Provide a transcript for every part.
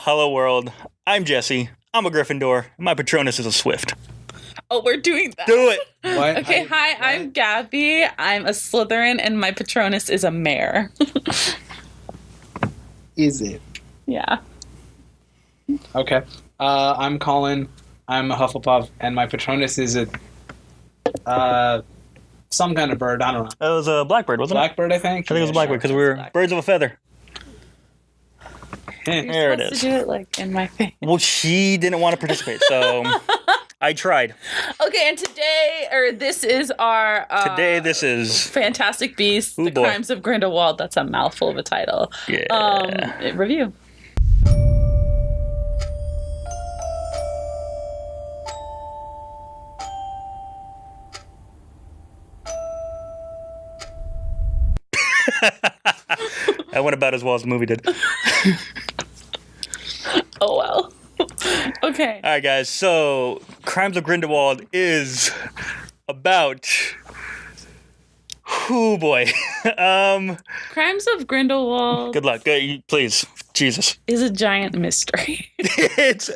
Hello world. I'm Jesse. I'm a Gryffindor. My Patronus is a Swift. Oh, we're doing that. Do it. What? Okay, hi, I'm Gabby. I'm a Slytherin, and my Patronus is a mare. Is it? Yeah. Okay. I'm Colin. I'm a Hufflepuff, and my Patronus is a some kind of bird. I don't know. It was a blackbird, wasn't it? Blackbird, I think. I think it was a blackbird because we were birds of a feather. You're There it supposed is. to do it like in my face. Well, she didn't want to participate, so I tried. Okay, and this is our Today, this is Fantastic Beasts: Ooh, The boy. Crimes of Grindelwald. That's a mouthful of a title. Yeah. Review. That went about as well as the movie did. Oh well. Okay. All right, guys. So, Crimes of Grindelwald is about. Oh boy. Crimes of Grindelwald Good luck. Please, Jesus. is a giant mystery. It's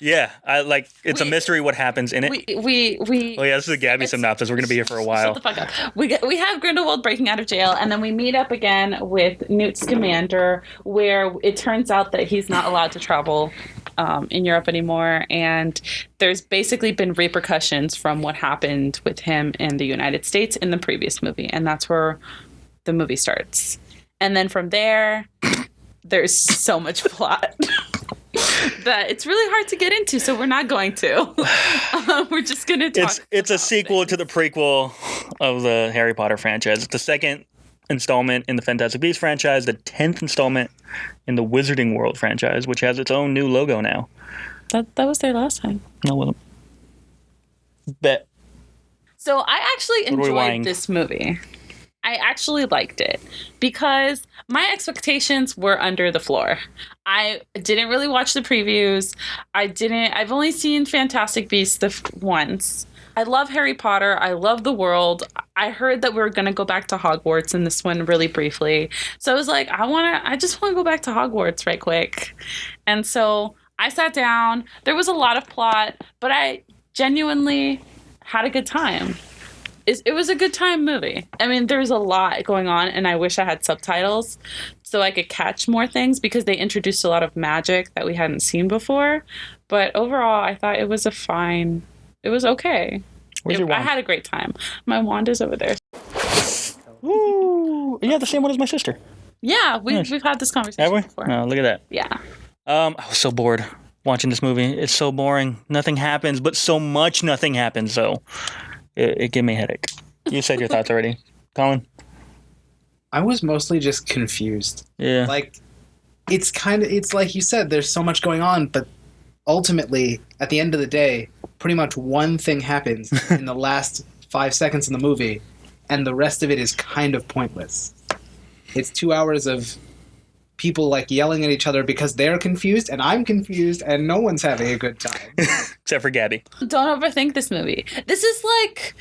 it's a mystery what happens in it. We Oh yeah, this is a Gabby synopsis. We're gonna be here for a while. Shut the fuck up. We have Grindelwald breaking out of jail, and then we meet up again with Newt's commander, where it turns out that he's not allowed to travel in Europe anymore, and there's basically been repercussions from what happened with him in the United States in the previous movie, and that's where the movie starts. And then from there, there's so much plot that it's really hard to get into, so we're not going to. We're just going to talk. It's a sequel to the prequel of the Harry Potter franchise. It's the second installment in the Fantastic Beasts franchise, the 10th installment in the Wizarding World franchise, which has its own new logo now. That was there last time. No, it wasn't. Bet. So I actually enjoyed this movie. I actually liked it because my expectations were under the floor. I didn't really watch the previews. I've only seen Fantastic Beasts once. I love Harry Potter. I love the world. I heard that we were going to go back to Hogwarts in this one really briefly. So I was like, I just want to go back to Hogwarts right quick. And so I sat down. There was a lot of plot, but I genuinely had a good time. It was a good time movie. I mean, there's a lot going on, and I wish I had subtitles so I could catch more things because they introduced a lot of magic that we hadn't seen before. But overall, I thought it was it was okay. Where's your wand? I had a great time. My wand is over there. Ooh, you have the same one as my sister. Yeah, we've had this conversation Have we? before. Oh, look at that. Yeah. I was so bored watching this movie. It's so boring. Nothing happens, but so much nothing happens, so it gave me a headache. You said your thoughts already. Colin? I was mostly just confused. Yeah. Like, it's like you said, there's so much going on, but ultimately, at the end of the day, pretty much one thing happens in the last 5 seconds in the movie, and the rest of it is kind of pointless. It's 2 hours of people like yelling at each other because they're confused and I'm confused and no one's having a good time. Except for Gabby. Don't overthink this movie. This is like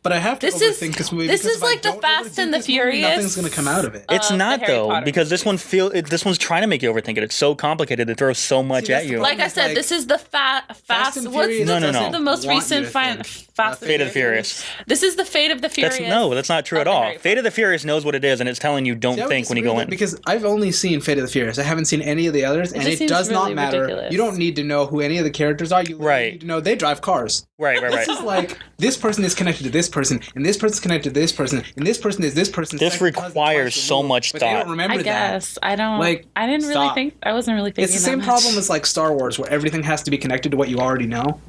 But I have to overthink this movie. This because is if I like the don't Fast overthink and the this movie, Furious. Nothing's going to come out of it. It's not, the Harry though, Potter because this one's trying to make you overthink it. It's so complicated. It throws so much See, at that's the you. problem. Like I said, Like, this is the Fast. and What's Furious No. the most want recent you to Fast and Fate of the Furious. This is the Fate of the Furious. That's not true of at the all. Harry Potter. Fate of the Furious knows what it is, and it's telling you don't See, I would think when you disagree go with in. that because I've only seen Fate of the Furious. I haven't seen any of the others, and just it seems does really not matter. ridiculous. You don't need to know who any of the characters are. You Right. need to know they drive cars. Right. This is like, this person is connected to this person, and this person's connected to this person, and this person is this person's This second cousin requires twice so removed, much but they thought. don't remember I that. guess. I don't. Like, I didn't really stop. think. I wasn't really thinking. It's the same that problem much. as like Star Wars, where everything has to be connected to what you already know,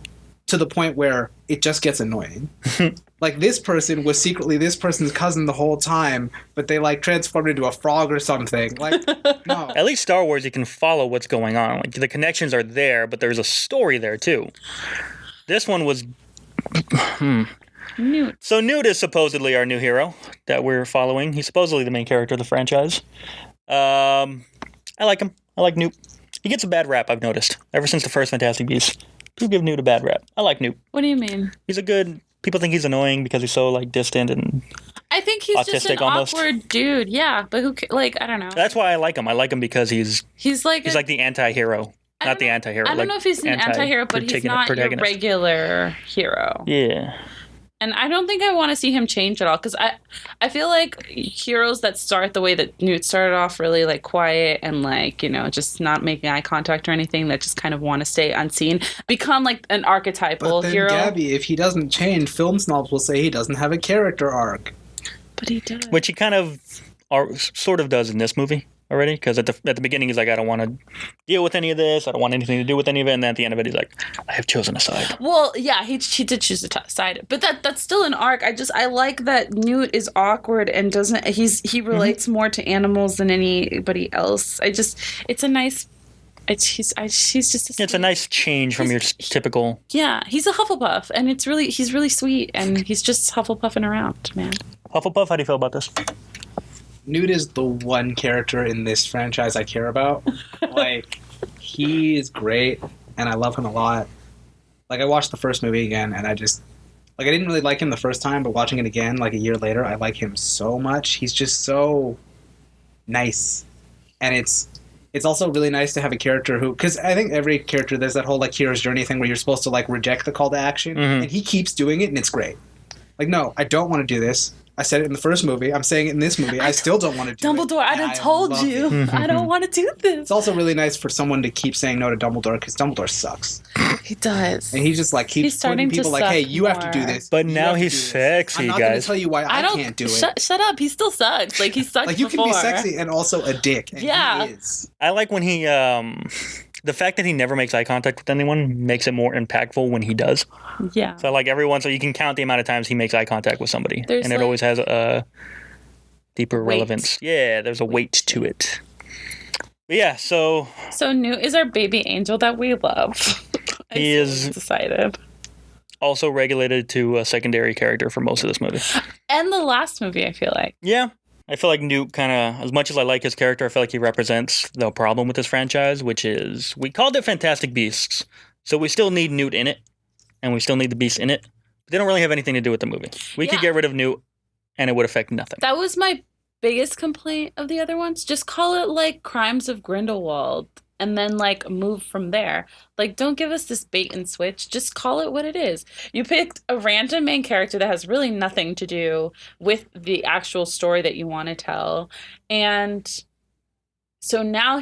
to the point where it just gets annoying. Like, this person was secretly this person's cousin the whole time, but they like transformed into a frog or something. Like, no. At least Star Wars, you can follow what's going on. Like the connections are there, but there's a story there too. This one was. Newt. So Newt is supposedly our new hero that we're following. He's supposedly the main character of the franchise. I like him. I like Newt. He gets a bad rap, I've noticed, ever since the first Fantastic Beasts. People give Newt a bad rap. I like Newt. What do you mean? He's a good... People think he's annoying because he's so, like, distant and... I think he's just an almost. awkward dude. Yeah, but I don't know. That's why I like him. I like him because he's like the anti-hero. Not the anti-hero. I don't know if he's an anti-hero, but he's not your regular hero. Yeah. And I don't think I want to see him change at all, because I feel like heroes that start the way that Newt started off, really like quiet and like, just not making eye contact or anything, that just kind of want to stay unseen, become like an archetypal hero. Gabby, if he doesn't change, film snobs will say he doesn't have a character arc. But he does. Which he kind of sort of does in this movie already, because at the beginning he's like, I don't want to deal with any of this, I don't want anything to do with any of it, and then at the end of it he's like, I have chosen a side. Well, yeah, he did choose a side, but that's still an arc. I like that Newt is awkward and he relates more to animals than anybody else. It's a nice. He's just. It's a nice change from your typical. Yeah, he's a Hufflepuff, and he's really sweet, and he's just Hufflepuffing around, man. Hufflepuff, how do you feel about this? Newt is the one character in this franchise I care about. Like, he is great, and I love him a lot. Like, I watched the first movie again, and I didn't really like him the first time, but watching it again, like, a year later, I like him so much. He's just so nice. And it's also really nice to have a character who... Because I think every character, there's that whole, like, hero's journey thing where you're supposed to, like, reject the call to action, and he keeps doing it, and it's great. Like, no, I don't want to do this. I said it in the first movie. I'm saying it in this movie. I still don't want to do Dumbledore, it. I done told you. I don't want to do this. It's also really nice for someone to keep saying no to Dumbledore, because Dumbledore sucks. He does. And he just like keeps putting people like, hey, you have to do this. But now he's sexy, guys. I'm not going to tell you why I can't do it. Shut up. He still sucks. Like, he sucked like, you before. can be sexy and also a dick. And yeah. He is. I like when he... the fact that he never makes eye contact with anyone makes it more impactful when he does. Yeah. So like so you can count the amount of times he makes eye contact with somebody. And it always has a deeper relevance. Yeah, there's a weight to it. But yeah, so Newt is our baby angel that we love. He is decided. Also regulated to a secondary character for most of this movie. And the last movie, I feel like. Yeah. I feel like Newt kind of, as much as I like his character, I feel like he represents the problem with this franchise, which is, we called it Fantastic Beasts, so we still need Newt in it, and we still need the Beasts in it, but they don't really have anything to do with the movie. We could get rid of Newt, and it would affect nothing. That was my biggest complaint of the other ones. Just call it, like, Crimes of Grindelwald, and then, like, move from there. Like, don't give us this bait and switch. Just call it what it is. You picked a random main character that has really nothing to do with the actual story that you want to tell. And so now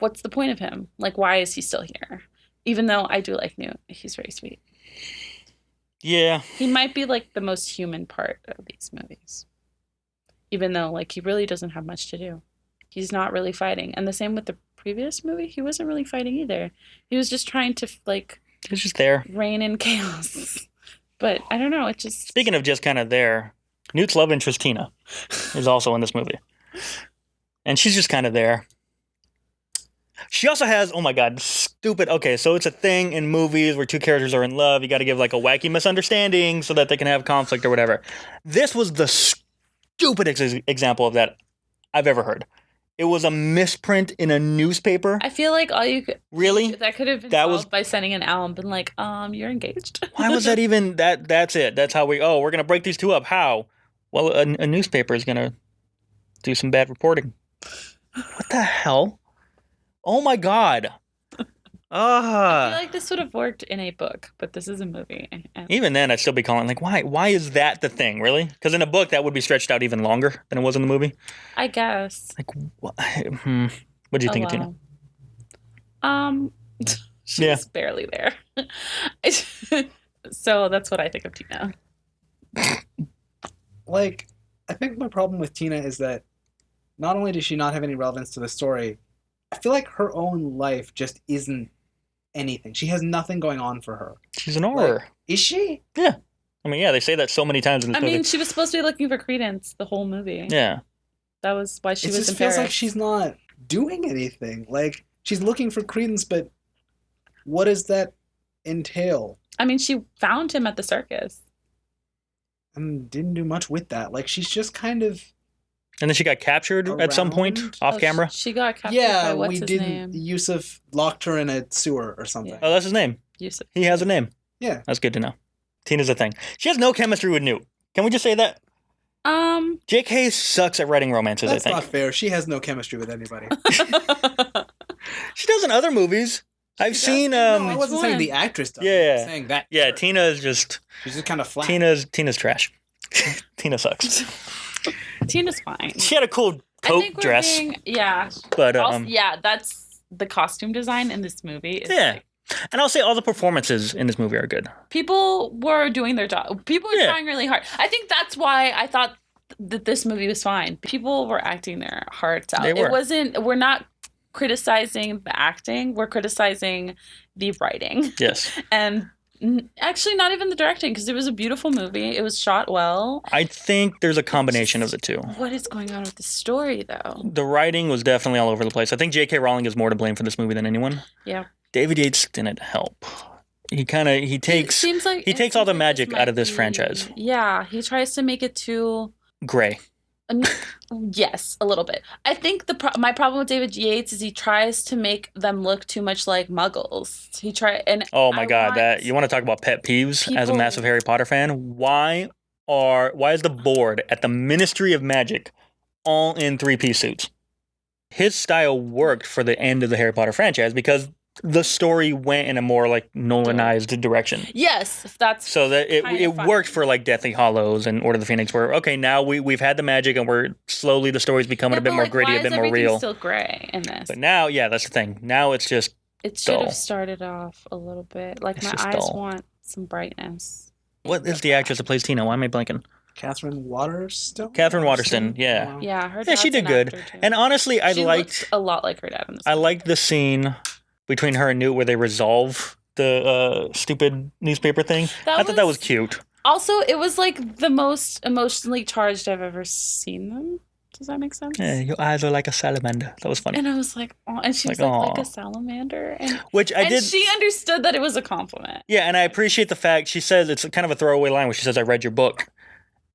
what's the point of him? Like, why is he still here? Even though I do like Newt. He's very sweet. Yeah. He might be, like, the most human part of these movies. Even though, like, he really doesn't have much to do. He's not really fighting. And the same with the previous movie, he wasn't really fighting either. He was just trying to, like... He was just there. Reign in chaos. But, I don't know, it just... Speaking of just kind of there, Newt's love interest, Tina, is also in this movie. And she's just kind of there. She also has, oh my god, stupid... Okay, so it's a thing in movies where two characters are in love. You got to give, like, a wacky misunderstanding so that they can have conflict or whatever. This was the stupidest example of that I've ever heard. It was a misprint in a newspaper. I feel like all you could... Really? That could have been solved by sending an owl and been like, you're engaged. Why was that even... That's it. That's how we're going to break these two up. How? Well, a newspaper is going to do some bad reporting. What the hell? Oh my god. I feel like this would have worked in a book, but this is a movie. Even then, I'd still be calling, like, why is that the thing, really? Because in a book, that would be stretched out even longer than it was in the movie. I guess. Like, what do you think, Tina? She's barely there. So that's what I think of Tina. Like, I think my problem with Tina is that not only does she not have any relevance to the story, I feel like her own life just isn't anything. She has nothing going on for her. She's an horror. Like, is she? Yeah. I mean, yeah, they say that so many times in this movie. I mean, she was supposed to be looking for Credence the whole movie. Yeah. That was why she was in Paris. It just feels like she's not doing anything. Like, she's looking for Credence, but what does that entail? I mean, she found him at the circus. And didn't do much with that. Like, she's just kind of... And then she got captured at some point off camera. She got captured by what's his name? Yusuf locked her in a sewer or something. Yeah. Oh, that's his name. Yusuf. He has a name. Yeah. That's good to know. Tina's a thing. She has no chemistry with Newt. Can we just say that? J.K. sucks at writing romances, That's I think. not fair. She has no chemistry with anybody. She does in other movies. I've seen. No, I wasn't saying the actress does. Yeah. I was saying that. Yeah, her. Tina is just. She's just kind of flat. Tina's trash. Tina sucks. Tina's fine. She had a cool coat dress. But that's the costume design in this movie. And I'll say all the performances in this movie are good. People were doing their job. People were trying really hard. I think that's why I thought that this movie was fine. People were acting their hearts out. It wasn't. We're not criticizing the acting. We're criticizing the writing. Yes. And actually, not even the directing, because it was a beautiful movie. It was shot well. I think there's a combination of the two. What is going on with the story, though? The writing was definitely all over the place. I think J.K. Rowling is more to blame for this movie than anyone. Yeah. David Yates didn't help. He takes all the magic out of this franchise. Yeah, he tries to make it too gray. Yes, a little bit. I think my problem with David Yates is he tries to make them look too much like Muggles. Oh my God, you want to talk about pet peeves as a massive Harry Potter fan? Why is the board at the Ministry of Magic all in 3-piece suits? His style worked for the end of the Harry Potter franchise because the story went in a more like Nolanized direction. Yes, that's so that it worked for like Deathly Hallows and Order of the Phoenix, where now we've had the magic and we're slowly the story's becoming a bit more gritty, a bit more real. Still gray in this, but now that's the thing. Now it's just it should have started off a little bit like my eyes want some brightness. What is the actress that plays Tina? Why am I blanking? Catherine Waterston? Yeah. Yeah, her dad's she did good. And honestly, she looked a lot like her dad in this movie. I liked the scene between her and Newt where they resolve the stupid newspaper thing. I thought that was cute. Also, it was like the most emotionally charged I've ever seen them. Does that make sense? Yeah, your eyes are like a salamander. That was funny. And I was like, oh, and she was like a salamander. And she understood that it was a compliment. Yeah, and I appreciate the fact she says it's kind of a throwaway line where she says, I read your book.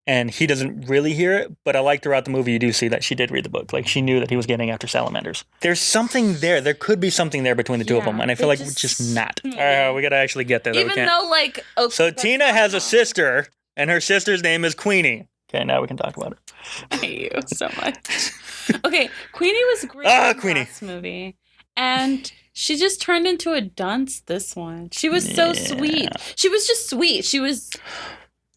And he doesn't really hear it, but I like throughout the movie you do see that she did read the book. Like she knew that he was getting after salamanders. There's something there. There could be something there between the two of them, and I feel like we're just not. All right, we got to actually get there. Even though like... Okay, so Tina has a sister, and her sister's name is Queenie. Okay, now we can talk about it. I hate you so much. Okay, Queenie was great in the last movie. And she just turned into a dunce this one. She was so sweet. She was just sweet. She was...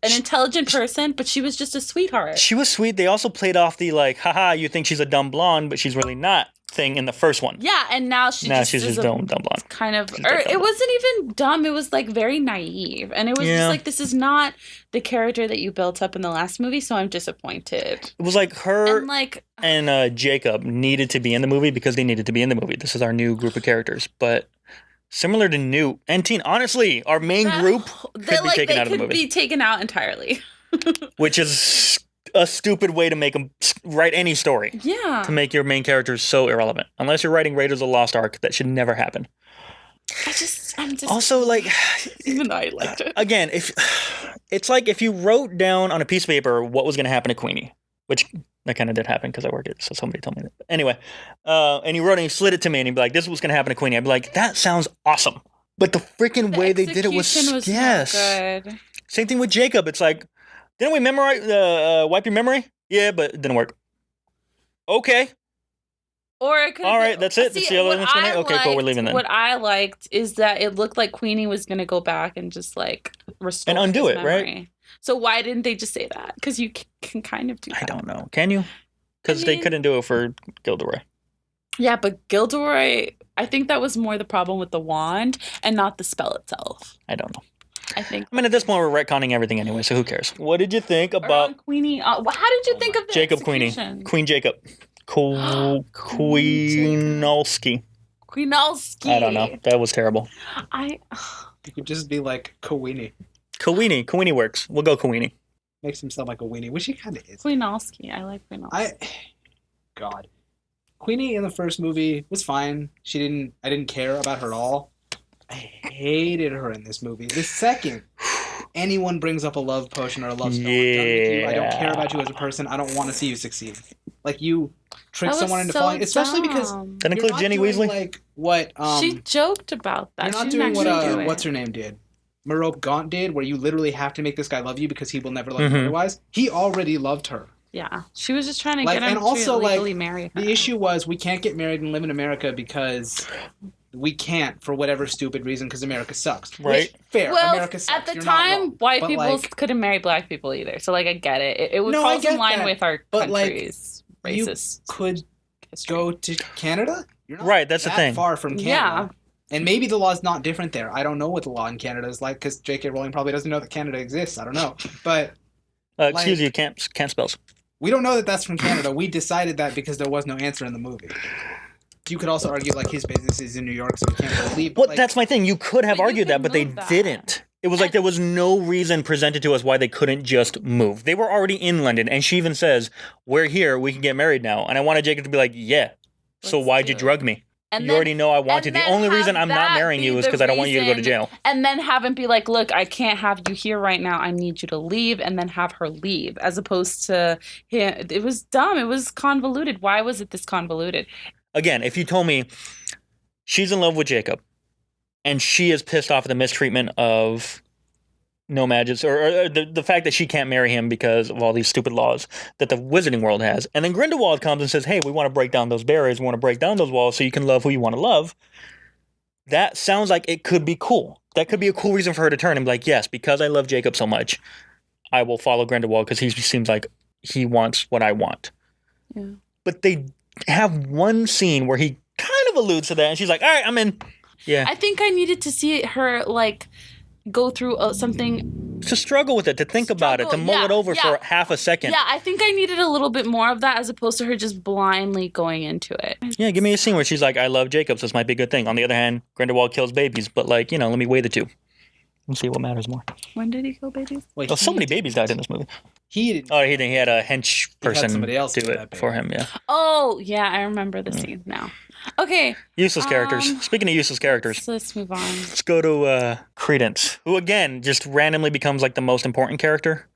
an intelligent person, but she was just a sweetheart. She was sweet. They also played off the like, haha, you think she's a dumb blonde, but she's really not thing in the first one. Yeah, and now she's just dumb blonde. Kind of, it wasn't even dumb. It was like very naive, and it was just like, this is not the character that you built up in the last movie, so I'm disappointed. It was like her and Jacob needed to be in the movie because they needed to be in the movie. This is our new group of characters, but. Similar to Newt and Tina. Honestly, our main group could be taken out of the movie. They could be taken out entirely. Which is a stupid way to make them write any story. Yeah. To make your main characters so irrelevant. Unless you're writing Raiders of the Lost Ark, that should never happen. I'm just... Also, like... even though I liked it. Again, it's like if you wrote down on a piece of paper what was going to happen to Queenie. Which... that kind of did happen because I work it, so somebody told me that. Anyway, and he slid it to me, and he'd be like, "This is what's gonna happen to Queenie." I'd be like, "That sounds awesome," but the freaking way they did it was yes. Not good. Same thing with Jacob. It's like, didn't we memorize wipe your memory? Yeah, but it didn't work. Okay. Or it could. All right, that's it. That's the other explanation. Okay, cool. We're leaving then. What I liked is that it looked like Queenie was gonna go back and just like restore and undo it, memory. Right? So why didn't they just say that? Because you can kind of do that. I don't know. Can you? Because they couldn't do it for Gilderoy. Yeah, but Gilderoy, I think that was more the problem with the wand and not the spell itself. I don't know. I mean, at this point, we're retconning everything anyway, so who cares? What did you think about Queenie? How did you think of the Jacob execution? Queen Jacob. Queenowski. Queenowski. I don't know. That was terrible. You could just be like Queenie. Queenie works. We'll go Queenie. Makes him sound like a weenie, which he kind of is. Queenowski. I like Queenowski. God. Queenie in the first movie was fine. I didn't care about her at all. I hated her in this movie. The second anyone brings up a love potion or a love spell, I'm done with you. I don't care about you as a person. I don't want to see you succeed. Like, you trick someone into falling, especially because that includes Ginny Weasley. Like what? She joked about that. You're not doing what what's her name did. Merope Gaunt did, where you literally have to make this guy love you because he will never love you otherwise, he already loved her. Yeah, she was just trying to get him to legally marry her. The issue was we can't get married and live in America because we can't for whatever stupid reason because America sucks. Right. Fair. Well, America sucks. at the You're time, white people like, couldn't marry black people either. So, like, I get it. It would No, fall I get in line that. with our But, country's you racist could history. go to Canada? You're not Right, that's the that thing. far from Canada. Yeah. And maybe the law's not different there. I don't know what the law in Canada is like because J.K. Rowling probably doesn't know that Canada exists. I don't know. But Excuse you, can't spells. we don't know that that's from Canada. We decided that because there was no answer in the movie. You could also argue like his business is in New York, so he can't really leave. Well, like, that's my thing. You could have But you argued can that, but they move that. didn't. It was like there was no reason presented to us why they couldn't just move. They were already in London, and she even says, "We're here. We can get married now." And I wanted Jacob to be like, "Yeah." So Let's why'd do you it. drug me? And You then- already know I want to. and The then only have reason I'm not that marrying be you is the because I don't want you to go to reason- jail. And then have him be like, look, I can't have you here right now. I need you to leave. And then have her leave. As opposed to him. It was dumb. It was convoluted. Why was it this convoluted? Again, if you told me she's in love with Jacob and she is pissed off at the mistreatment of nomads or the fact that she can't marry him because of all these stupid laws that the wizarding world has, and then Grindelwald comes and says, hey, we want to break down those barriers, we want to break down those walls so you can love who you want to love, that sounds like it could be cool. That could be a cool reason for her to turn and be like, yes, because I love Jacob so much, I will follow Grindelwald because he seems like he wants what I want. Yeah. But they have one scene where he kind of alludes to that, and she's like, all right, I'm in. Yeah. I think I needed to see her, like, go through something. To struggle with it, to think about it, to mull it over for half a second. Yeah, I think I needed a little bit more of that as opposed to her just blindly going into it. Yeah, give me a scene where she's like, I love Jacob, so this might be a good thing. On the other hand, Grindelwald kills babies, but like, let me weigh the two. Let's see what matters more. When did he kill babies? Wait, Oh, so many babies died in this movie. He didn't. Oh, he didn't. He had a hench person somebody else do do it that for baby. him, yeah. Oh, yeah, I remember the scene now. Okay, Useless characters. Speaking of useless characters, so let's move on. let's go to Credence, who again just randomly becomes like the most important character.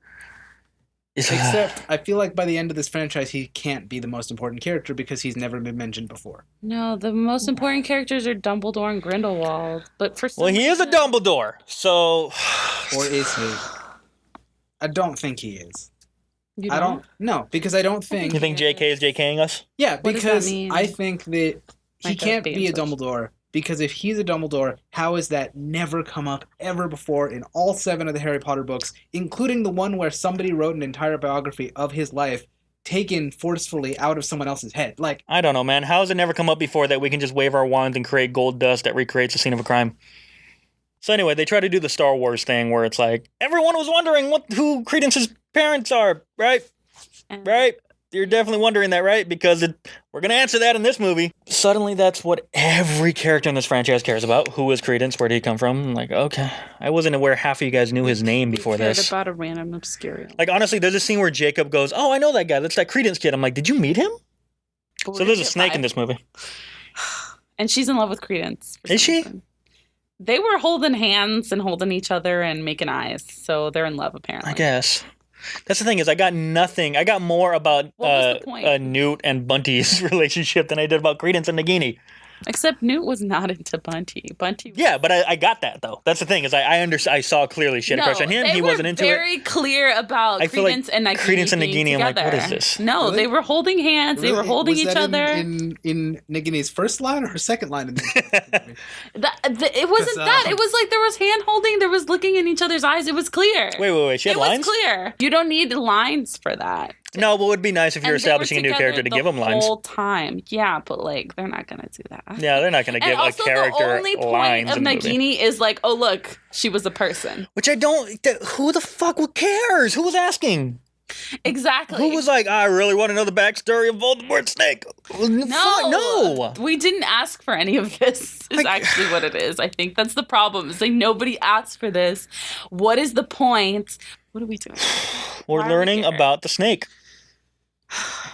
Except, I feel like by the end of this franchise, he can't be the most important character because he's never been mentioned before. No, the most important characters are Dumbledore and Grindelwald. But for some Well, he is a reason- Dumbledore, so Or is he? I don't think he is. You I don't. No, because I don't think. you think JK is JKing us? Yeah, What does that because mean? I think that My he gut can't being be a switched. Dumbledore because if he's a Dumbledore, how has that never come up ever before in all 7 of the Harry Potter books, including the one where somebody wrote an entire biography of his life taken forcefully out of someone else's head? Like, I don't know, man. How has it never come up before that we can just wave our wands and create gold dust that recreates the scene of a crime? So anyway, they try to do the Star Wars thing where it's like, everyone was wondering who Credence's parents are, right? And- Right? You're definitely wondering that, right? Because we're going to answer that in this movie. Suddenly, that's what every character in this franchise cares about. Who is Credence? Where did he come from? I'm like, okay. I wasn't aware half of you guys knew his name before We cared this. about a random obscure. Like, honestly, there's a scene where Jacob goes, oh, I know that guy. That's that Credence kid. I'm like, did you meet him? So there's a snake in this movie. And she's in love with Credence. for Is some she? reason. They were holding hands and holding each other and making eyes. So they're in love, apparently. I guess. That's the thing is I got nothing. I got more about What was the point? Newt and Bunty's relationship than I did about Credence and Nagini. Except Newt was not into Bunty. Bunty was... Yeah, but I got that though. That's the thing is I saw clearly she had a crush on him. They He were wasn't into very it. clear about I feel like Credence and Nagini. Credence and being Nagini, I'm like, what is together. this? No, Really? they were holding hands. They were really? holding Was each that other. in Nagini's first line or her second line in the movie? It wasn't 'Cause, that. It was like there was hand holding. There was looking in each other's eyes. It was clear. Wait. She had It lines? was clear. You don't need lines for that. No, but it would be nice if you're And they were establishing a new together character to the give him lines. whole time. Yeah, but like they're not gonna do that. Yeah, they're not going to And give a also, character the only point lines of in the movie. Nagini is like, oh look, she was a person. Which I don't. Who the fuck cares? Who was asking? Exactly. Who was like, I really want to know the backstory of Voldemort's snake? No. We didn't ask for any of this. Is actually what it is. I think that's the problem. Is like nobody asked for this. What is the point? What are we doing? We're Why are we learning here? about the snake.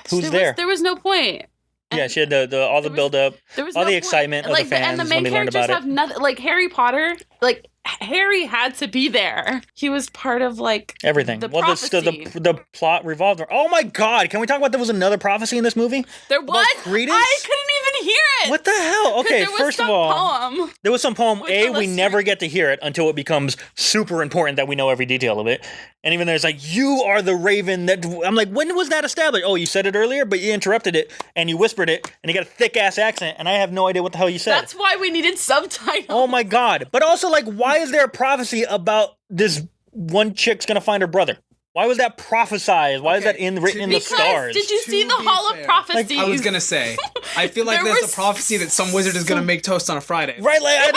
Who's there? There was no point. Yeah, she had the all the there was- build up, There was all no the point. excitement of like the and fans the when main they learned characters about it. have nothing. Like Harry Potter, like Harry had to be there. He was part of like Everything. The Well, prophecy. the plot revolved around. Oh my God! Can we talk about there was another prophecy in this movie? There was. Credence? I couldn't even to hear it. What the hell? Okay, first of all, poem there was some poem. We never Lestrange. get to hear it until it becomes super important that we know every detail of it. And even there's like, you are the raven that... I'm like, when was that established? Oh, you said it earlier, but you interrupted it, and you whispered it, and you got a thick-ass accent, and I have no idea what the hell you said. That's why we needed subtitles. Oh my god. But also, like, why is there a prophecy about this one chick's gonna find her brother? Why was that prophesized? Why is that written in the stars? Did you see the Hall of Prophecies? I was gonna say, I feel like that's a prophecy that some wizard is gonna make toast on a Friday. Right, like,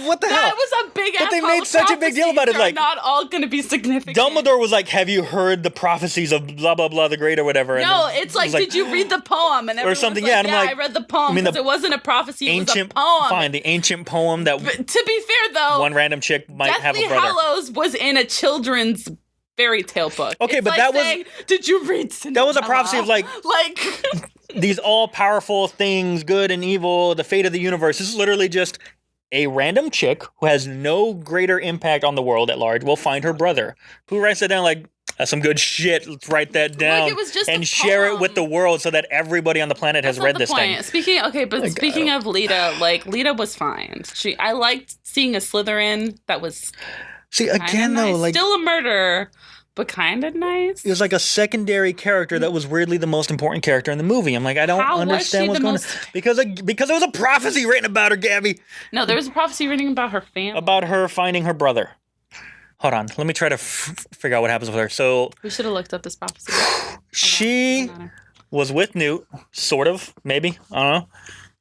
what the hell? That was a big ass. But they made such a big deal about it. Like, not all gonna be significant. Dumbledore was like, "Have you heard the prophecies of blah blah blah the Great or whatever?" No, it's like, did you read the poem? And or something? Like, yeah, and I'm like, I read the poem because it wasn't a prophecy. It was a poem. Fine, the ancient poem that. But to be fair, though, one random chick might have a brother. Deathly Hallows was in a children's fairy tale book. Okay, it's but like that saying, did you read Cinderella? That was a prophecy of like these all-powerful things, good and evil, the fate of the universe. This is literally just a random chick who has no greater impact on the world at large will find her brother. Who writes it down like, that's some good shit. Let's write that down like it was just and share it with the world so that everybody on the planet has read this thing. Speaking of Leta, like Leta was fine. I liked seeing a Slytherin that was again though, nice. like still a murderer, but kind of nice. It was like a secondary character that was weirdly the most important character in the movie. I'm like, I don't understand what's going on. Because there was a prophecy written about her, Gabby. No, there was a prophecy written about her family. About her finding her brother. Hold on. Let me try to figure out what happens with her. So we should have looked up this prophecy. She was with Newt, sort of, maybe. I don't know.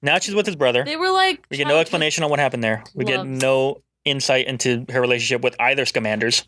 Now she's with his brother. They were like... We get no explanation on what happened there. We get no insight into her relationship with either Scamanders.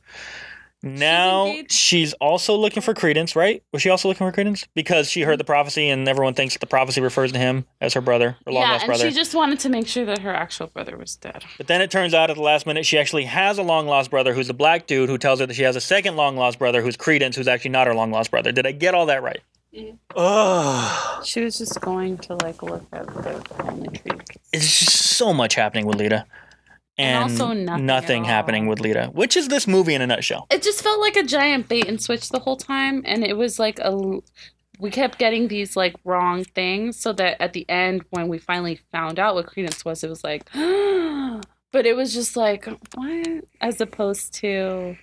Now she's also looking for Credence, right? Was she also looking for Credence? Because she heard the prophecy and everyone thinks the prophecy refers to him as her brother, her long-lost brother. Yeah, and she just wanted to make sure that her actual brother was dead. But then it turns out at the last minute she actually has a long-lost brother who's a black dude who tells her that she has a second long-lost brother who's Credence, who's actually not her long-lost brother. Did I get all that right? Mm-hmm. She was just going to like look at the family tree. It's just so much happening with Leta. And also nothing happening with Leta, which is this movie in a nutshell. It just felt like a giant bait and switch the whole time, and it was like we kept getting these like wrong things, so that at the end when we finally found out what Credence was, it was like, but it was just like what, as opposed to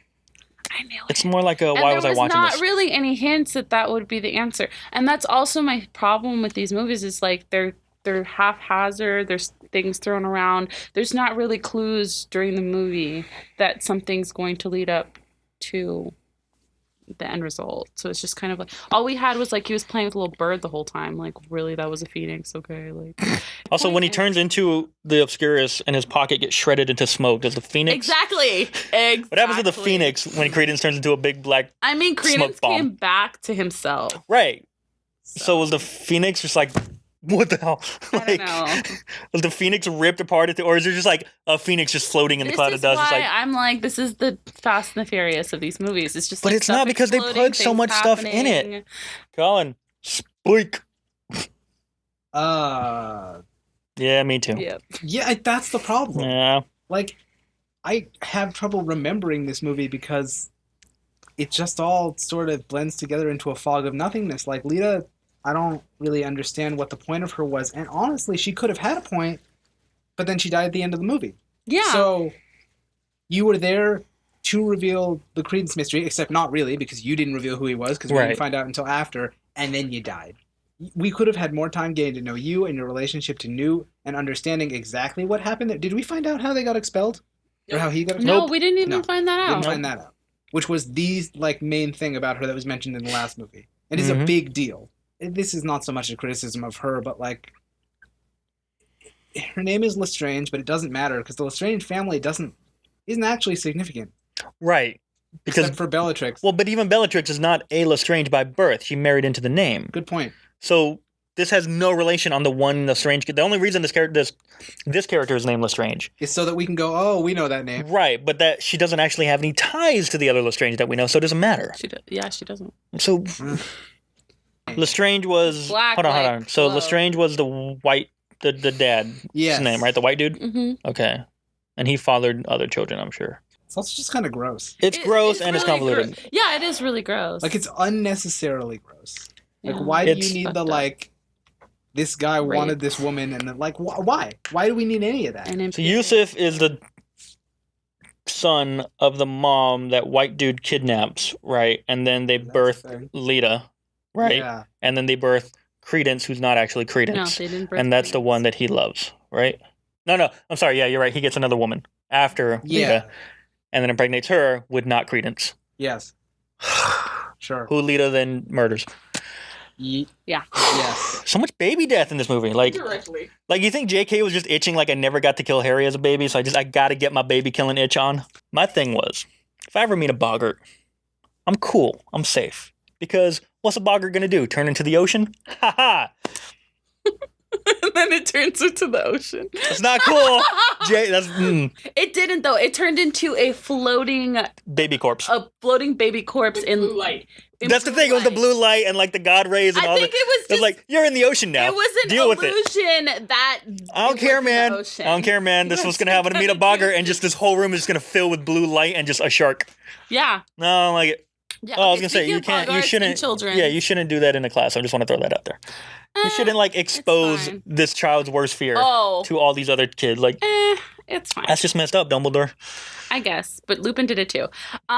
I knew it. It's more like a why was I watching this? There was not really any hints that would be the answer, and that's also my problem with these movies is like they're haphazard. There's things thrown around. There's not really clues during the movie that something's going to lead up to the end result. So it's just kind of like all we had was like he was playing with a little bird the whole time. Like really, that was a phoenix. Okay. Like also when he turns into the Obscurus and his pocket gets shredded into smoke, does the phoenix exactly? What happens to the phoenix when Credence turns into a big black? I mean, Credence came back to himself. Right. So was the phoenix just like? What the hell? I don't know. Was the phoenix ripped apart, or is it just like a phoenix just floating in the cloud of dust? This is why I'm like, this is the Fast and the Furious of these movies. It's just, but like it's not because they put so much stuff in it. Colin, speak. Yeah, me too. Yeah, that's the problem. Yeah, like I have trouble remembering this movie because it just all sort of blends together into a fog of nothingness. Like Leta. I don't really understand what the point of her was. And honestly, she could have had a point, but then she died at the end of the movie. Yeah. So you were there to reveal the Credence mystery, except not really, because you didn't reveal who he was, because we didn't find out until after, and then you died. We could have had more time getting to know you and your relationship to Newt and understanding exactly what happened there. Did we find out how they got expelled? Or how he got expelled? No, we didn't even find that out. Didn't find that out. Which was the main thing about her that was mentioned in the last movie. It is a big deal. This is not so much a criticism of her, but like her name is Lestrange, but it doesn't matter because the Lestrange family isn't actually significant, right? Because except for Bellatrix. Well, but even Bellatrix is not a Lestrange by birth; she married into the name. Good point. So this has no relation on the one Lestrange. The only reason this character is named Lestrange is so that we can go, oh, we know that name, right? But that she doesn't actually have any ties to the other Lestrange that we know, so it doesn't matter. She doesn't. So. Lestrange was hold on. So Lestrange was the white, the dad's name, right? The white dude. Mm-hmm. Okay, and he fathered other children, I'm sure. It's also just kind of gross. It's gross and really it's convoluted. Yeah, it is really gross. Like it's unnecessarily gross. Like why do you need the this guy wanted this woman, and then, like, why? Why do we need any of that? So Yusuf is the son of the mom that white dude kidnaps, right? And then they birth Leta, right? Yeah. And then they birth Credence, who's not actually Credence. No, they didn't birth and that's Credence. the one that he loves, right? No, I'm sorry. Yeah, you're right. He gets another woman after Leta, and then impregnates her with not Credence. Yes. Sure. Who Leta then murders. Yeah. Yes. So much baby death in this movie. Like you think JK was just itching like I never got to kill Harry as a baby, so I got to get my baby killing itch on? My thing was, if I ever meet a boggart, I'm cool. I'm safe. Because what's a boggart going to do? Turn into the ocean? Ha ha! And then it turns into the ocean. That's not cool. It didn't, though. It turned into a floating... baby corpse. A floating baby corpse in blue light. That's the thing. It was the blue light and like the god rays and all that. I think it was just... It was like, you're in the ocean now. It was an Deal illusion with it. that... I don't care, man. I don't care, man. This was going to happen to meet a boggart and just this whole room is just going to fill with blue light and just a shark. Yeah. No, I don't like it. Yeah, I was going to say, you shouldn't... Children. Yeah, you shouldn't do that in a class. I just want to throw that out there. You shouldn't like expose this child's worst fear to all these other kids. Like, it's fine. That's just messed up, Dumbledore. I guess, but Lupin did it too.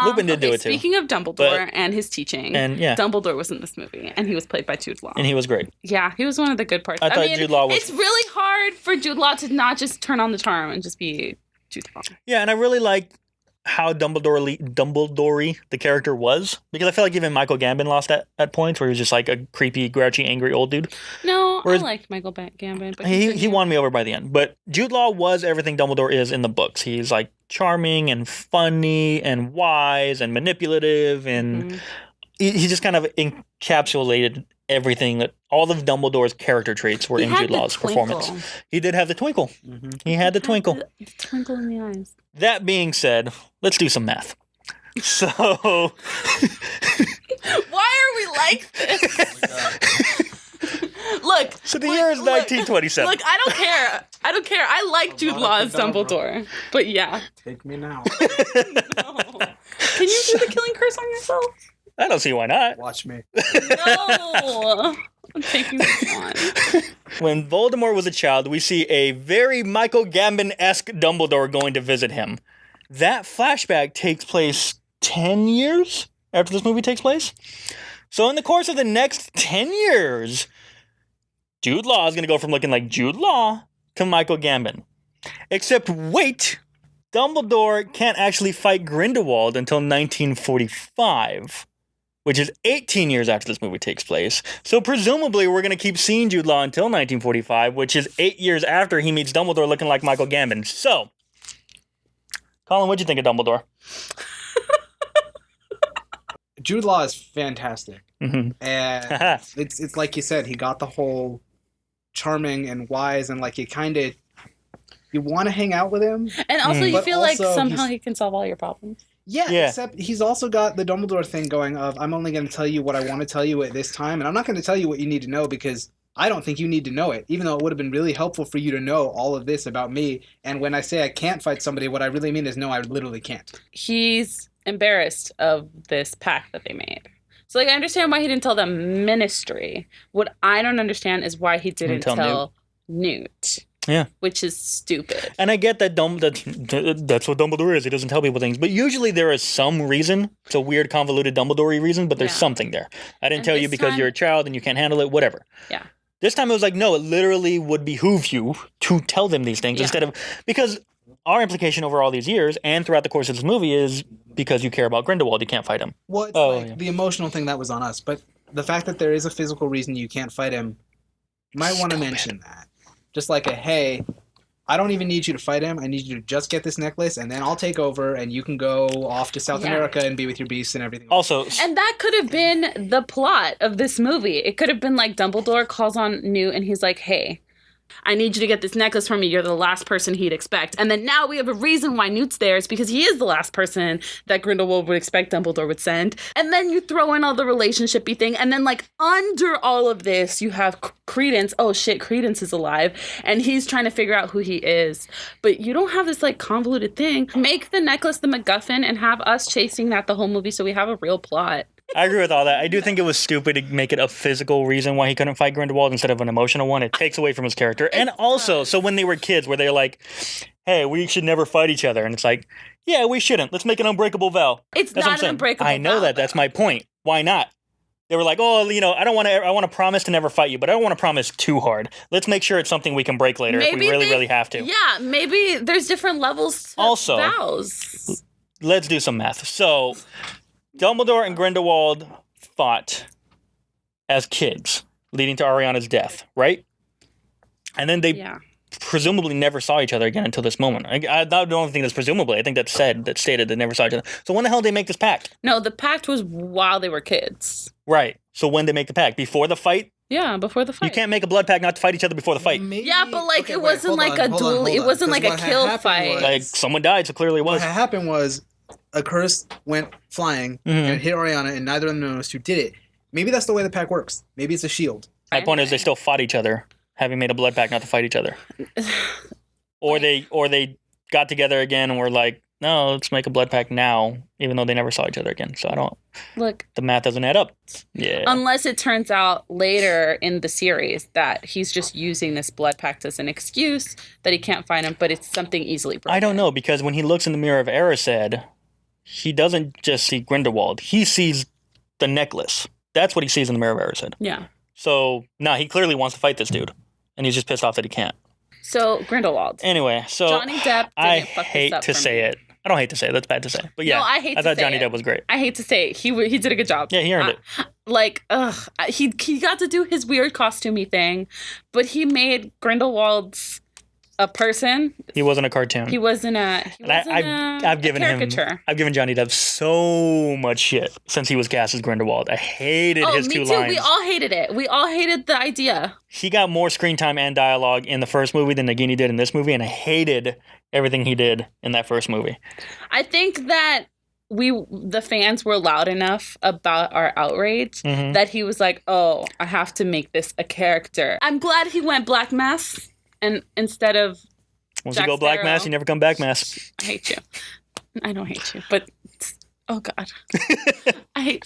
Lupin did do it too. Speaking of Dumbledore and his teaching, Dumbledore was in this movie, and he was played by Jude Law. And he was great. Yeah, he was one of the good parts. I thought Jude Law was... It's really hard for Jude Law to not just turn on the charm and just be Jude Law. Yeah, and I really liked how Dumbledore the character was, because I feel like even Michael Gambon lost at points where he was just like a creepy, grouchy, angry old dude. No, I liked Michael Gambon, but he won me over by the end. But Jude Law was everything Dumbledore is in the books. He's like charming and funny and wise and manipulative, and he just kind of encapsulated everything that all of Dumbledore's character traits were in Jude Law's performance. He did have the twinkle. Mm-hmm. He had the twinkle. The twinkle in the eyes. That being said, let's do some math. So, why are we like this? Look. So the year is 1927. Look, I don't care. I like Jude Law as Dumbledore. But yeah. Take me now. No. Can you do the killing curse on yourself? I don't see why not. Watch me. No. I'm taking this on. When Voldemort was a child, we see a very Michael Gambon-esque Dumbledore going to visit him. That flashback takes place 10 years after this movie takes place. So in the course of the next 10 years, Jude Law is going to go from looking like Jude Law to Michael Gambon. Except wait, Dumbledore can't actually fight Grindelwald until 1945. Which is 18 years after this movie takes place. So presumably we're going to keep seeing Jude Law until 1945, which is 8 years after he meets Dumbledore looking like Michael Gambon. So, Colin, what'd you think of Dumbledore? Jude Law is fantastic. Mm-hmm. And it's like you said, he got the whole charming and wise, and like you want to hang out with him. And also you feel like somehow he can solve all your problems. Yeah, except he's also got the Dumbledore thing going of, I'm only going to tell you what I want to tell you at this time, and I'm not going to tell you what you need to know because I don't think you need to know it, even though it would have been really helpful for you to know all of this about me. And when I say I can't fight somebody, what I really mean is no, I literally can't. He's embarrassed of this pact that they made. So, like, I understand why he didn't tell the Ministry. What I don't understand is why he didn't tell Newt. Yeah. Which is stupid. And I get that that's what Dumbledore is. He doesn't tell people things. But usually there is some reason. It's a weird, convoluted Dumbledore reason, but there's something there. I didn't tell you because you're a child and you can't handle it, whatever. Yeah. This time it was like, no, it literally would behoove you to tell them these things instead of... Because our implication over all these years and throughout the course of this movie is because you care about Grindelwald, you can't fight him. Well, it's the emotional thing that was on us. But the fact that there is a physical reason you can't fight him, you might want to mention that. Just like hey, I don't even need you to fight him. I need you to just get this necklace, and then I'll take over, and you can go off to South America and be with your beasts and everything. Also, and that could have been the plot of this movie. It could have been like Dumbledore calls on Newt, and he's like, hey, I need you to get this necklace for me. You're the last person he'd expect. And then now we have a reason why Newt's there. It's because he is the last person that Grindelwald would expect Dumbledore would send. And then you throw in all the relationship-y thing. And then, like, under all of this, you have Credence. Oh, shit, Credence is alive. And he's trying to figure out who he is. But you don't have this, like, convoluted thing. Make the necklace the MacGuffin and have us chasing that the whole movie so we have a real plot. I agree with all that. I do think it was stupid to make it a physical reason why he couldn't fight Grindelwald instead of an emotional one. It takes away from his character. And also, so when they were kids, where they're like, hey, we should never fight each other. And it's like, yeah, we shouldn't. Let's make an unbreakable vow. It's not an unbreakable vow. I know that. That's my point. Why not? They were like, oh, I want to promise to never fight you, but I don't want to promise too hard. Let's make sure it's something we can break later if we really have to. Yeah, maybe there's different levels to vows. Let's do some math. So, Dumbledore and Grindelwald fought as kids, leading to Ariana's death, right? And then they presumably never saw each other again until this moment. I don't think that's presumably. I think that's stated they never saw each other. So when the hell did they make this pact? No, the pact was while they were kids. Right. So when did they make the pact? Before the fight? Yeah, before the fight. You can't make a blood pact not to fight each other before the fight. Maybe, yeah, but it wasn't like a duel. It wasn't like a kill fight. Like someone died, so clearly it was. What happened was a curse went flying and it hit Ariana, and neither of them noticed who did it. Maybe that's the way the pact works. Maybe it's a shield. My point is they still fought each other, having made a blood pact not to fight each other. Or they got together again and were like, no, let's make a blood pact now, even though they never saw each other again. So I don't... Look. The math doesn't add up. Yeah. Unless it turns out later in the series that he's just using this blood pact as an excuse, that he can't find him, but it's something easily broken. I don't know, because when he looks in the mirror of Erised, he doesn't just see Grindelwald. He sees the necklace. That's what he sees in the mirror of Erised. Yeah. So, he clearly wants to fight this dude. And he's just pissed off that he can't. So, Grindelwald. Anyway, so... Johnny Depp I hate to say it. I don't hate to say it. That's bad to say. But yeah, no, I thought Johnny Depp was great. I hate to say it. He did a good job. Yeah, he earned it. He got to do his weird costumey thing, but he made Grindelwald's a person. He wasn't a cartoon. He wasn't a caricature. I've given Johnny Depp so much shit since he was cast as Grindelwald. I hated his two lines. Me too. We all hated it. We all hated the idea. He got more screen time and dialogue in the first movie than Nagini did in this movie, and I hated everything he did in that first movie. I think that the fans were loud enough about our outrage that he was like, oh, I have to make this a character. I'm glad he went Black Mass. And instead of once you go Black Mass, you never come back Mass. I hate you. I don't hate you, but oh god, I hate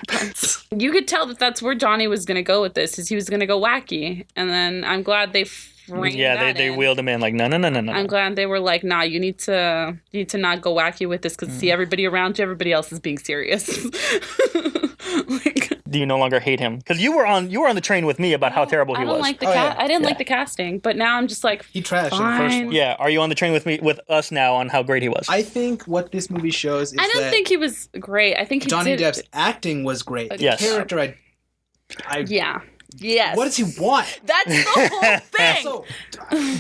puns. You could tell that that's where Johnny was going to go with this. Is he was going to go wacky, and then I'm glad they framed they wheeled him in like no. I'm glad they were like, nah, you need to not go wacky with this because see everybody around you, everybody else is being serious. Do you no longer hate him? Because you were on the train with me about how terrible he was. I didn't like the casting, but now I'm just like, he trashed in the first one. Yeah, are you on the train with us now on how great he was? I think what this movie shows is I don't think he was great. I think Johnny Depp's acting was great. The character, yeah. Yes. What does he want? That's the whole thing. So,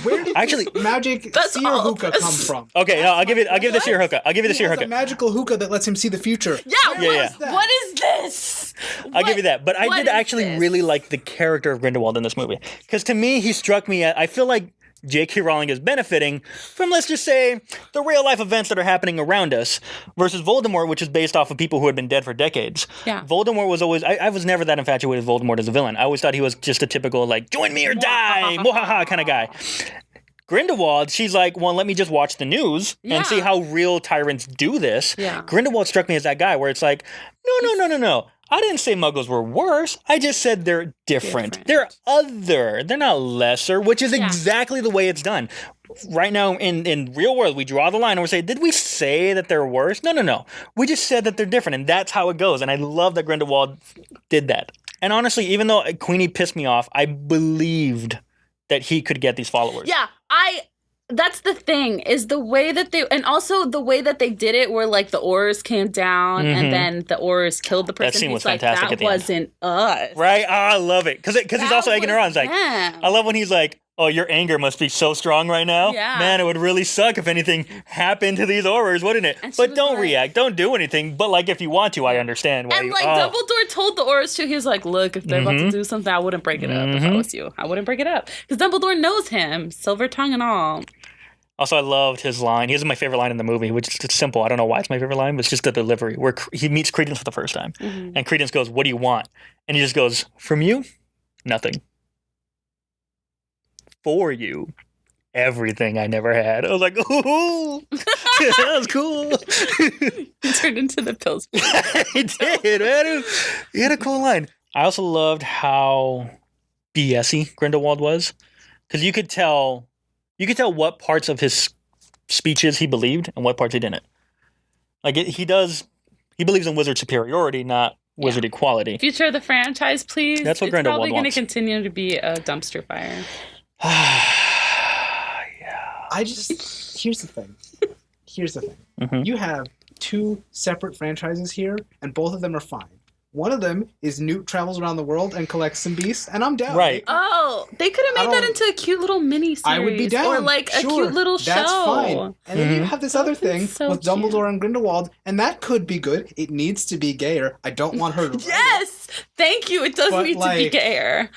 where did this magic seer hookah come from? Okay, no, I'll give you the seer hookah. I'll give you the seer hookah. A magical hookah that lets him see the future. Yeah. What is this? I'll give you that. But I did actually really like the character of Grindelwald in this movie. Because to me, he struck me I feel like J.K. Rowling is benefiting from, let's just say, the real-life events that are happening around us versus Voldemort, which is based off of people who had been dead for decades. Yeah. Voldemort was always... I was never that infatuated with Voldemort as a villain. I always thought he was just a typical, like, join me or die, mohaha kind of guy. Grindelwald, she's like, well, let me just watch the news and see how real tyrants do this. Yeah. Grindelwald struck me as that guy where it's like, no. I didn't say muggles were worse. I just said they're different. They're other. They're not lesser, which is exactly the way it's done. Right now, in real world, we draw the line and we say, did we say that they're worse? No. We just said that they're different, and that's how it goes. And I love that Grindelwald did that. And honestly, even though Queenie pissed me off, I believed that he could get these followers. Yeah, that's the thing, is the way that the way that they did it, where like the Aurors came down and then the Aurors killed the person. That scene was like, fantastic. That wasn't us, right? Oh, I love it because he's also egging her on. He's like, I love when he's like, oh, your anger must be so strong right now. Yeah. Man, it would really suck if anything happened to these Aurors, wouldn't it? But don't react. Don't do anything. But, like, if you want to, I understand why. And, Dumbledore told the Aurors, too, he was like, look, if they're about to do something, I wouldn't break it up if I was you. I wouldn't break it up. Because Dumbledore knows him, silver tongue and all. Also, I loved his line. He is my favorite line in the movie, which is simple. I don't know why it's my favorite line, but it's just the delivery, where he meets Credence for the first time. And Credence goes, what do you want? And he just goes, from you, nothing. For you, everything I never had. I was like, ooh, that was cool. He turned into the pills. He did, man. He had a cool line. I also loved how BS-y Grindelwald was, because you could tell what parts of his speeches he believed and what parts he didn't. Like he believes in wizard superiority, not wizard equality. Future of the franchise, please. That's what Grindelwald wants. It's probably going to continue to be a dumpster fire. Here's the thing. Mm-hmm. You have two separate franchises here, and both of them are fine. One of them is Newt travels around the world and collects some beasts, and I'm down. Right. Oh, they could have made that into a cute little mini series. I would be down. Or like a cute little show. That's fine. And then you have this other thing with Dumbledore and Grindelwald, and that could be good. It needs to be gayer. I don't want her to Yes! Thank you. It does need to be gayer.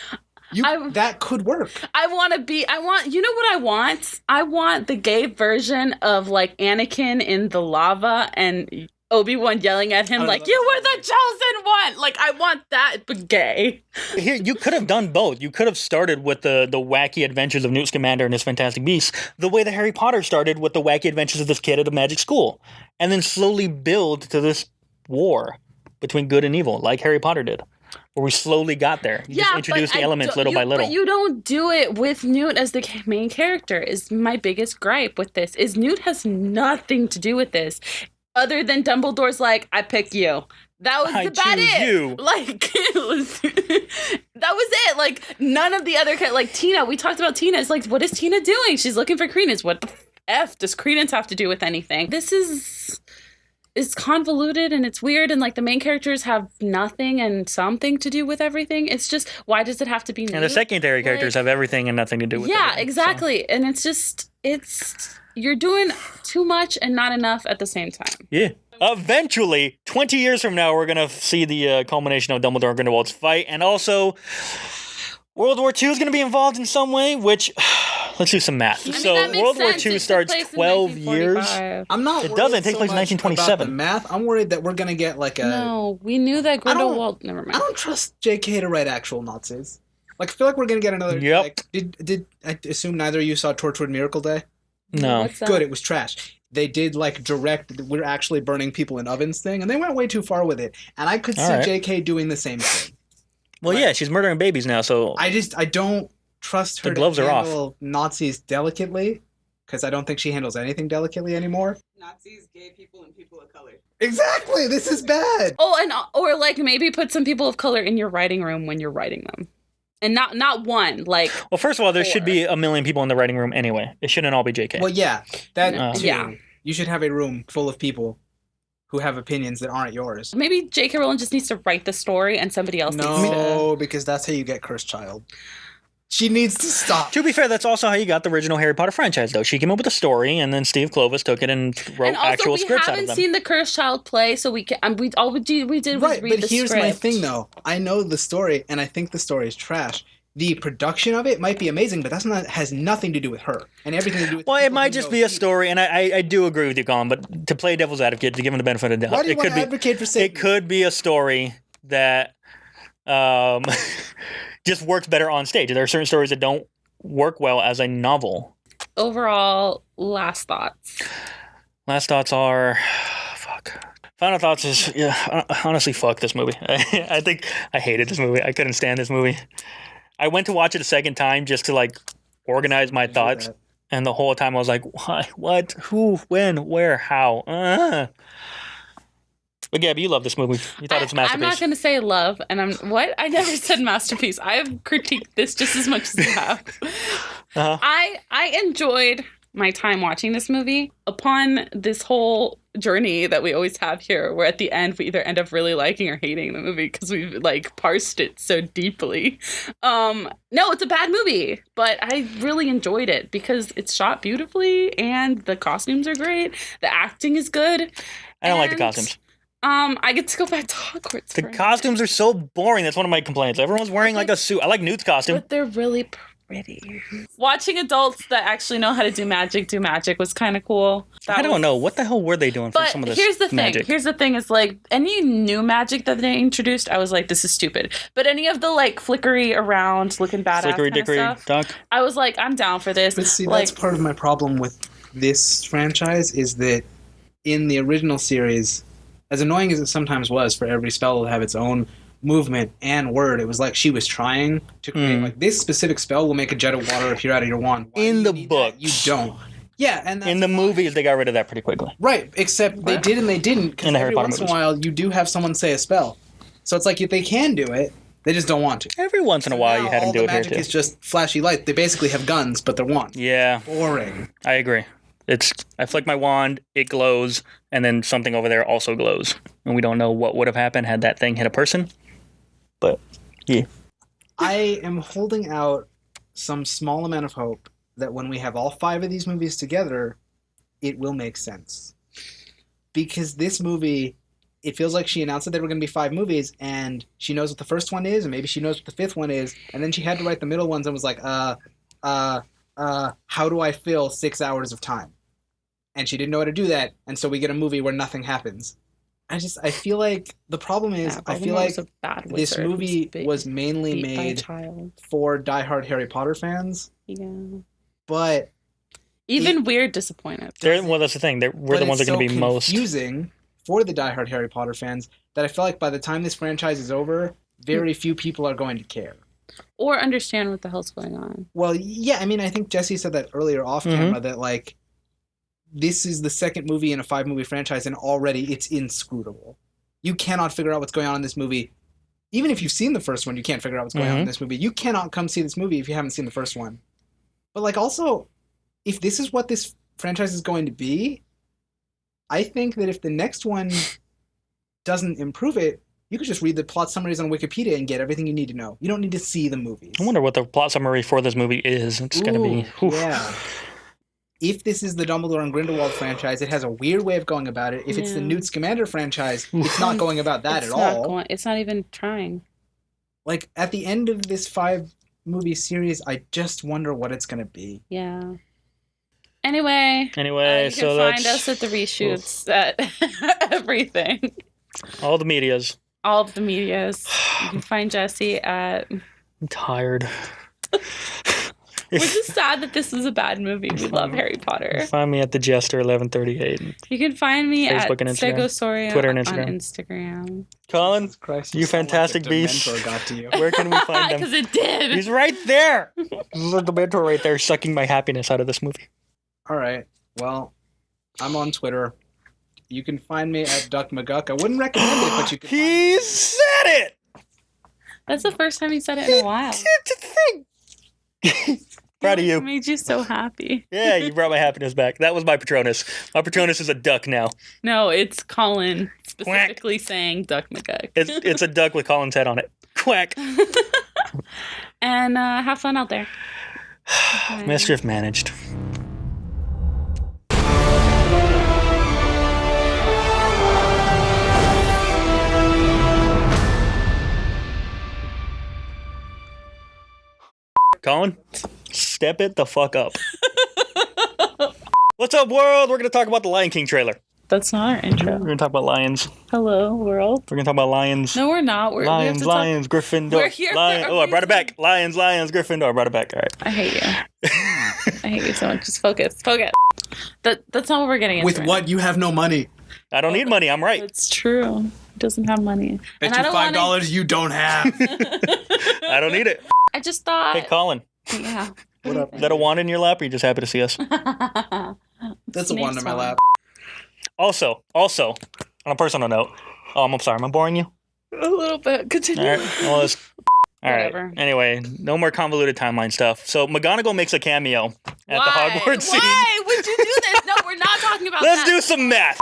That could work. You know what I want? I want the gay version of like Anakin in the lava and Obi-Wan yelling at him like, "You were the chosen one!" Like, I want that, but gay. Here, you could have done both. You could have started with the wacky adventures of Newt Scamander and his Fantastic Beasts, the way that Harry Potter started with the wacky adventures of this kid at a magic school, and then slowly build to this war between good and evil, like Harry Potter did, where we slowly got there. You just introduced the elements little by little. But you don't do it with Newt as the main character, is my biggest gripe with this, is Newt has nothing to do with this. Other than Dumbledore's like, I pick you. That was about it. You. Like, that was it. Like, none of the other, like Tina, we talked about Tina. It's like, what is Tina doing? She's looking for Credence. What the F does Credence have to do with anything? This is convoluted and it's weird, and like the main characters have nothing and something to do with everything. It's just, why does it have to be Newt? And the secondary characters have everything and nothing to do with it. Yeah, exactly. So. And it's just, you're doing too much and not enough at the same time. Yeah. Eventually, 20 years from now, we're going to see the culmination of Dumbledore and Grindelwald's fight. And also, World War II is going to be involved in some way, which, let's do some math. World War II starts 12 years. I'm not It doesn't. It takes place in 1927. Math. I'm worried that we're going to get like a... No, we knew that Grindelwald... Never mind. I don't trust JK to write actual Nazis. Like, I feel like we're going to get another... Yep. Like, did I assume neither of you saw Torchwood Miracle Day? No. Good, it was trash. They did like direct, we're actually burning people in ovens thing, and they went way too far with it. And I could see JK doing the same thing. Well, yeah, she's murdering babies now, so... I don't trust her to handle Nazis delicately, because I don't think she handles anything delicately anymore. Nazis, gay people, and people of color. Exactly! This is bad! Or like maybe put some people of color in your writing room when you're writing them. And not one, like... Well, first of all, there should be 1 million people in the writing room anyway. It shouldn't all be JK. Well, yeah. That too. Yeah. You should have a room full of people who have opinions that aren't yours. Maybe J.K. Rowling just needs to write the story and somebody else needs to... No, because that's how you get Cursed Child. She needs to stop. To be fair, that's also how you got the original Harry Potter franchise, though. She came up with a story, and then Steve Clovis took it and wrote actual scripts out of them. We haven't seen the Cursed Child play, so we did was read the script. Right, but here's my thing, though. I know the story, and I think the story is trash. The production of it might be amazing, but has nothing to do with her and everything to do with... Well, it might just be a story, and I do agree with you, Colin, but to play devil's advocate, to give him the benefit of the doubt... Why do you want to advocate for Satan? It could be a story that just works better on stage. There are certain stories that don't work well as a novel. Overall, last thoughts. Last thoughts are... Fuck. Final thoughts is... Yeah, honestly, fuck this movie. I think I hated this movie. I couldn't stand this movie. I went to watch it a second time just to, like, organize my thoughts. And the whole time I was like, why? What? Who? When? Where? How? But, Gabby, you love this movie. You thought it was a masterpiece. I'm not going to say love. And what? I never said masterpiece. I have critiqued this just as much as you have. Uh-huh. I enjoyed my time watching this movie. Upon this whole journey that we always have here, where at the end we either end up really liking or hating the movie because we've like parsed it so deeply. No, it's a bad movie, but I really enjoyed it because it's shot beautifully and the costumes are great. The acting is good. I don't like the costumes. I get to go back to Hogwarts. The costumes are so boring. That's one of my complaints. Everyone's wearing like a suit. I like Newt's costume. But they're really pretty. Watching adults that actually know how to do magic was kind of cool. I don't know. What the hell were they doing for some of this magic? Here's the thing is like any new magic that they introduced, I was like, this is stupid. But any of the like flickery around looking badass Flickery kind of stuff, duck. I was like, I'm down for this. But see, like, that's part of my problem with this franchise is that in the original series, as annoying as it sometimes was for every spell to have its own movement and word, it was like she was trying to create like this specific spell will make a jet of water appear out of your wand. Why in do the you book, you don't. Yeah, and in the movies they got rid of that pretty quickly. Right, except they did and they didn't. Because every once in a while you do have someone say a spell, so it's like if they can do it, they just don't want to. Every once in a while you had them do it here too. Magic is just flashy light. They basically have guns, but they're wands. Yeah, boring. I agree. I flick my wand, it glows, and then something over there also glows, and we don't know what would have happened had that thing hit a person. But yeah, I am holding out some small amount of hope that when we have all 5 of these movies together, it will make sense. Because this movie, it feels like she announced that there were going to be 5 movies, and she knows what the first one is, and maybe she knows what the 5th one is, and then she had to write the middle ones and was like, how do I fill 6 hours of time? And she didn't know how to do that, and so we get a movie where nothing happens. I feel like the problem is, I feel like this movie was mainly made for diehard Harry Potter fans. Yeah. But even we're disappointed. Well, that's the thing. We're the ones that are going to be most confusing for the diehard Harry Potter fans that I feel like by the time this franchise is over, very few people are going to care. Or understand what the hell's going on. Well, yeah, I mean, I think Jesse said that earlier off camera that, like, this is the second movie in a 5-movie franchise, and already it's inscrutable. You cannot figure out what's going on in this movie. Even if you've seen the first one, you can't figure out what's going on in this movie. You cannot come see this movie if you haven't seen the first one. But, like, also, if this is what this franchise is going to be, I think that if the next one doesn't improve it, you could just read the plot summaries on Wikipedia and get everything you need to know. You don't need to see the movies. I wonder what the plot summary for this movie is. It's going to be... Oof. Yeah. If this is the Dumbledore and Grindelwald franchise, it has a weird way of going about it. If it's the Newt Scamander franchise, it's not going about that at all. It's not even trying. Like, at the end of this 5-movie series, I just wonder what it's going to be. Yeah. Anyway, you can so find us at the Reshoots at everything. All the medias. All of the medias. You can find Jesse at... I'm tired. We're just sad that this is a bad movie. We love Harry Potter. Find me at the Jester 1138. You can find me Facebook at Stegosaurium Twitter and on Instagram. Instagram. Colin, Christ, you fantastic beast. Got to you. Where can we find him? Because it did. He's right there. The mentor right there sucking my happiness out of this movie. All right. Well, I'm on Twitter. You can find me at Duck McGuck. I wouldn't recommend it, but you can. He said it. That's the first time he said it in a while. Proud of you. It made you so happy. Yeah, you brought my happiness back. That was my Patronus. My Patronus is a duck now. No, it's Colin specifically saying Duck McGuck. It's a duck with Colin's head on it. Quack. And have fun out there. Okay. Mischief managed. Colin, step it the fuck up. What's up, world? We're going to talk about the Lion King trailer. That's not our intro. We're going to talk about lions. Hello, world. We're going to talk about lions. No, we're not. Lions, Gryffindor. We're here Lion. for I brought it back. Lions, Gryffindor. I brought it back. All right. I hate you. I hate you so much. Just focus. That's not what we're getting into. With what? You have no money. I don't need money. I'm right. It's true. He doesn't have money. Bet you $5 you don't have. I don't need it. I just thought. Hey, Colin. Yeah. What up? Is that a wand in your lap, or are you just happy to see us? That's a wand in my lap. Also, on a personal note, I'm sorry, am I boring you? A little bit. Continue. All right. Well, all Whatever. right. Anyway, no more convoluted timeline stuff. So McGonagall makes a cameo at the Hogwarts scene. Why would you do this? No, we're not talking about Let's that. do some math.